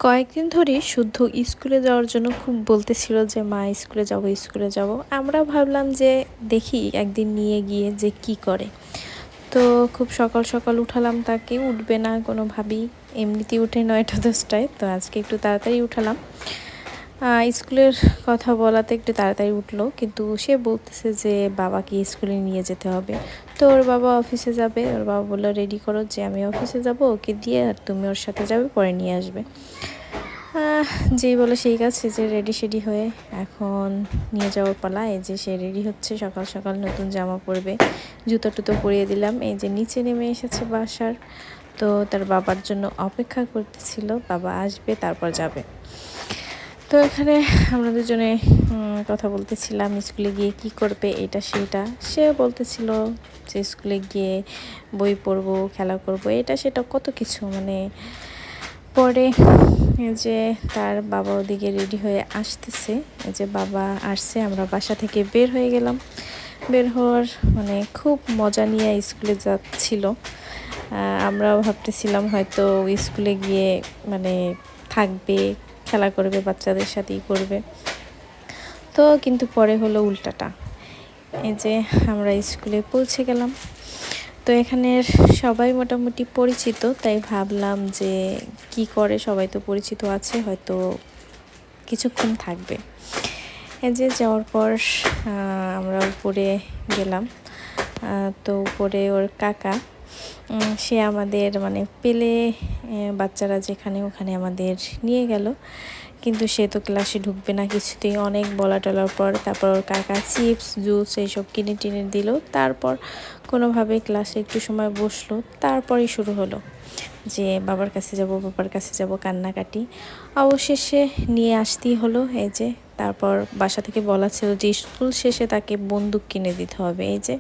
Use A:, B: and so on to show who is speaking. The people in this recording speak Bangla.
A: কয়েকদিন ধরেই শুদ্ধ স্কুলে যাওয়ার জন্য খুব বলতেছিল যে মা স্কুলে যাব স্কুলে যাব। আমরা ভাবলাম যে দেখি একদিন নিয়ে গিয়ে যে কি করে। তো খুব সকাল সকাল উঠালাম, তাকে উঠবে না কোনোভাবেই, এমনিতেই উঠে 9টা-10টায়। তো আজকে একটু তাড়াতাড়ি উঠালাম। স্কুলের কথা বলাতে একটু তাড়াতাড়ি উঠলো, কিন্তু সে বলতেছে যে বাবাকে স্কুলে নিয়ে যেতে হবে। তো ওর বাবা অফিসে যাবে, ওর বাবা বললো রেডি করো যে আমি অফিসে যাব, ওকে দিয়ে আর তুমি ওর সাথে যাবে, পরে নিয়ে আসবে। যেই বলে সেই কাজ, সে যে রেডি সেডি হয়ে এখন নিয়ে যাওয়ার পালা। এই যে সে রেডি হচ্ছে, সকাল সকাল নতুন জামা পরবে, জুতো টুতো পরিয়ে দিলাম। এই যে নিচে নেমে এসেছে বাসার, তো তার বাবার জন্য অপেক্ষা করতেছিল, বাবা আসবে তারপর যাবে। তো এখানে আমরা দুজনে কথা বলতেছিলাম স্কুলে গিয়ে কি করবে এটা সেটা। সে বলতেছিল যে স্কুলে গিয়ে বই পড়বো, খেলা করব, এটা সেটা কত কিছু। পরে যে তার বাবা ওদিকে রেডি হয়ে আসতেছে, এই যে বাবা আসছে, আমরা বাসা থেকে বের হয়ে গেলাম। বের হওয়ার খুব মজা নিয়ে স্কুলে যাচ্ছিল। আমরাও ভাবতেছিলাম হয়তো স্কুলে গিয়ে থাকবে, খেলা করবে, বাচ্চাদের সাথেই করবে। তো কিন্তু পরে হলো উল্টাটা। এই যে আমরা স্কুলে পৌঁছে গেলাম। তো এখানের সবাই মোটামুটি পরিচিত, তাই ভাবলাম যে কি করে, সবাই তো পরিচিত আছে, হয়তো কিছুক্ষণ থাকবে। এই যে যাওয়ার পর আমরা উপরে গেলাম। তো উপরে ওর কাকা, সে আমাদের পেলে বাচ্চারা যেখানে ওখানে আমাদের নিয়ে গেল, কিন্তু সে তো ক্লাসে ঢুকবে না কিছুতেই। অনেক বলা টলার পর তারপর ওর কাকা চিপস জুস এইসব কিনে টিনে দিল। তারপর কোনোভাবে ক্লাসে একটু সময় বসলো, তারপরেই শুরু হলো যে বাবার কাছে যাব, বাবার কাছে যাব, কান্নাকাটি। অবশেষে নিয়ে আসতেই হলো। এই যে তারপর বাসা থেকে বলা ছিল যে স্কুল শেষে তাকে বন্দুক কিনে দিতে হবে। এই যে